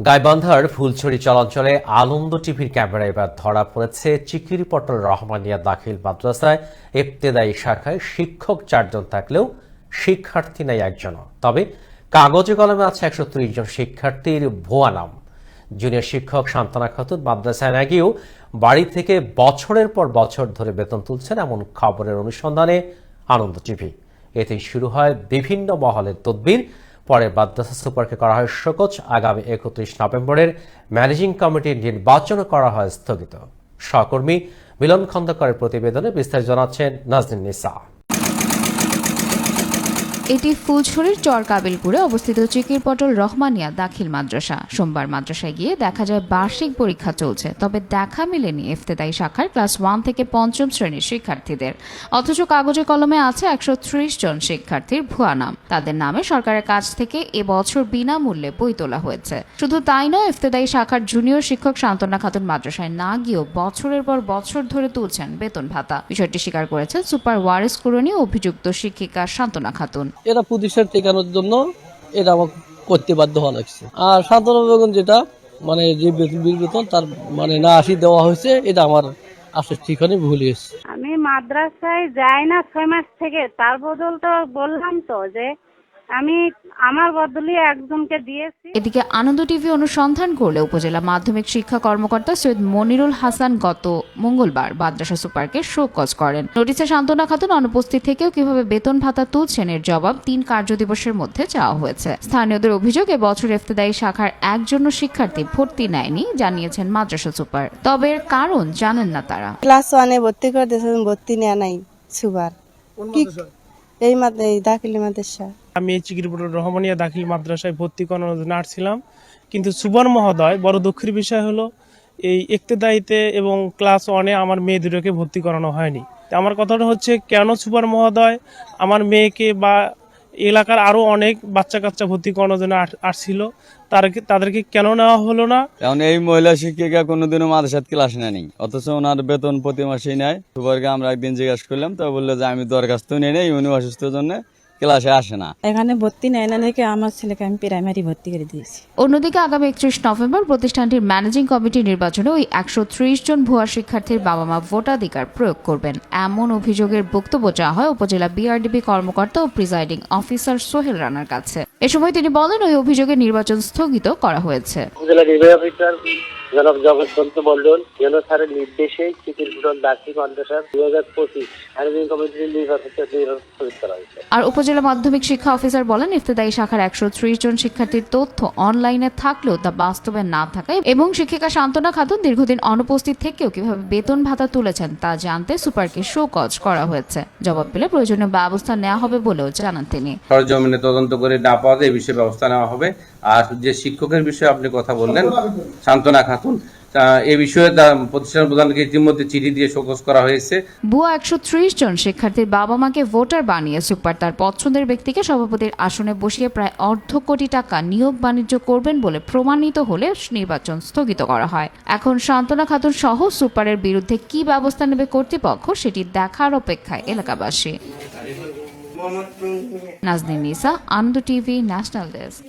গাইবান্ধার ফুলছড়ি চলাচলে আনন্দ টিভির ক্যামেরায় এবার ধরা পড়েছে চিকিরিপটল রহমানিয়া দাখিল মাদ্রাসায় ইবতেদায়ী শাখায় শিক্ষক 4 জন থাকলেও শিক্ষার্থী নাই একজনও। তবে কাগজে কলমে আছে 130 জন শিক্ষার্থীর ভুয়া নাম। জুনিয়র শিক্ষক সান্ত্বনা খাতুন মাদ্রাসায় না গিয়েও বাড়ি থেকে বছরের পর বছর ধরে বেতন তুলছেন এমন খবরের অনুসন্ধানে আনন্দ টিভি। এতেই শুরু হয় বিভিন্ন মহলের তদবির। পরে মাদ্রাসা সুপারকে করা হয় শোকজ। আগামী 31 নভেম্বরের ম্যানেজিং কমিটির নির্বাচন করা হয় স্থগিত। সহকর্মী মিলন খন্দকারের প্রতিবেদনে বিস্তারিত জানাচ্ছেন নাজনীন নিসা। এটি ফুলছড়ির চর কাবিলপুরে অবস্থিত চিকিরপটল রহমানিয়া দাখিল মাদ্রাসা। সোমবার মাদ্রাসায় গিয়ে দেখা যায় বার্ষিক পরীক্ষা চলছে, তবে দেখা মেলেনি ইফতেদায়ী শাখার ক্লাস 1 থেকে 5ম শ্রেণীর শিক্ষার্থীদের। অথচ কাগজে কলমে আছে 130 জন শিক্ষার্থীর ভুয়া নাম। তাদের নামে সরকারের কাছ থেকে এবছর বিনামূল্যে বই তোলা হয়েছে। শুধু তাই নয়, ইফতেদায়ী শাখার জুনিয়র শিক্ষক সান্ত্বনা খাতুন মাদ্রাসায় না গিয়েও বছরের পর বছর ধরে তুলছেন বেতন ভাতা। বিষয়টি স্বীকার করেছেন সুপার ওয়ারিস কুরনি ও অভিযুক্ত শিক্ষিকা সান্ত্বনা খাতুন। এরা প্রতিষ্ঠান টেকানোর জন্য এটা আমাকে করতে বাধ্য হওয়া লাগছে। আর সান্ত্বনা বেতন যেটা মানে যে বেতন তার মানে না আসি দেওয়া হয়েছে, এটা আমার আসলে ঠিকানে ভুল গেছে। আমি মাদ্রাসায় যাই না 6 মাস থেকে, তার বদল তো বললাম তো যে আমি আমার বদলে একজনকে দিয়েছি। এদিকে আনন্দ টিভি অনুসন্ধান করলে উপজেলা মাধ্যমিক শিক্ষা কর্মকর্তা সৈয়দ মনিরুল হাসান গত মঙ্গলবার মাদ্রাসা সুপারকে শোকজ করেন। নোটিশে সান্ত্বনা খাতুন অনুপস্থিত থেকেও কিভাবে বেতন ভাতা তুলছেন এর জবাব 3 কার্যদিবসের মধ্যে চাওয়া হয়েছে। স্থানীয়দের অভিযোগ, এবছর ইফতেদায়ী শাখার একজনও শিক্ষার্থী ভর্তি নেয়নি, জানিয়েছেন মাদ্রাসা সুপার। তবে এর কারণ জানেন না তারা। ক্লাস 1-এ ভর্তি করে দিয়েছেন, ভর্তি নেওয়া নাই সুপার। এই দাখিল মাদ্রাসা। আমি এই চিকিরপটল রহমানিয়া দাখিল মাদ্রাসায় ভর্তি করানোর জন্য আসছিলাম, কিন্তু সুপার মহোদয় বড় দুঃখের বিষয় হলো এই ইবতেদায়ীতে এবং ক্লাস 1-এ আমার মেয়ে দুটোকে ভর্তি করানো হয়নি। আমার কথাটা হচ্ছে, কেন সুপার মহোদয় আমার মেয়েকে বা এলাকার আরো অনেক বাচ্চা কাচ্চা ভর্তি করানোর জন্য আসছিল, তাদেরকে কেন নেওয়া হলো না? কারণ এই মহিলা শিক্ষিকা কোনোদিনও মাদ্রাসাত ক্লাস নেয়নি, অথচ ওনার বেতন প্রতি মাসেই নেয়। সুপারকে আমরা একদিন জিজ্ঞাসা করলাম, তো বললো যে আমি দরখাস্ত নিয়ে নেই, উনি অসুস্থর জন্য ক্লাসে আসে না। এখানে ভর্তি নেয় না দেখে আমার ছেলেকে আমি প্রাইমারি ভর্তি করে দিয়েছি। অন্যদিকে আগামী 31 নভেম্বর প্রতিষ্ঠানটির ম্যানেজিং কমিটি নির্বাচনে ওই 130 জন ভুয়া শিক্ষার্থীর বাবা মা ভোটাধিকার প্রয়োগ করবেন, এমন অভিযোগের বক্তব্য চাওয়া হয় উপজেলা বিআরডিবি কর্মকর্তা ও প্রিজাইডিং অফিসার সোহেল রানার কাছে। এ সময় তিনি বলেন, ওই অভিযোগের নির্বাচন স্থগিত করা হয়েছে। উপজেলা নির্বাহী অফিসার জনাব জগৎকান্ত মণ্ডল স্যারের নির্দেশে চিকিরপটল দাখিল মাদ্রাসার 2025 ম্যানেজিং কমিটির নির্বাচন স্থগিত করা হয়েছে। আর উপজেলা মাধ্যমিক শিক্ষা অফিসার বলেন, ইফতেদায়ী শাখার 130 জন শিক্ষার্থীর তথ্য অনলাইনে থাকলেও তা বাস্তবে না থাকায় এবং শিক্ষিকা সান্ত্বনা খাতুন দীর্ঘদিন অনুপস্থিত থেকেও কিভাবে বেতন ভাতা তুলেছেন তা জানতে সুপারকে শোকজ করা হয়েছে। জবাব পেলে প্রয়োজনীয় ব্যবস্থা নেওয়া হবে বলেও জানান তিনি। সরজমিনে তদন্ত করে না পাওয়া যায় এই বিষয়ে ব্যবস্থা নেওয়া হবে। আর যে শিক্ষকের বিষয়ে আপনি কথা বললেন সান্ত্বনা খাতুন, এই বিষয়ে প্রতিষ্ঠান প্রধানকে ইতিমধ্যে চিঠি দিয়ে শোকজ করা হয়েছে। ভুয়া 130 জন শিক্ষার্থীর বাবা মাকে ভোটার বানিয়ে সুপার তার পছন্দের ব্যক্তিকে সভাপতির আসনে বসিয়ে প্রায় অর্ধ কোটি টাকা নিয়োগ বাণিজ্য করবেন বলে প্রমাণিত হলে নির্বাচন স্থগিত করা হয়। এখন সান্ত্বনা খাতুন সহ সুপারের বিরুদ্ধে কি ব্যবস্থা নেবে কর্তৃপক্ষ, সেটি দেখার অপেক্ষায় এলাকাবাসী। নাজনীন নিসা, আনন্দ টিভি, ন্যাশনাল ডেস্ক।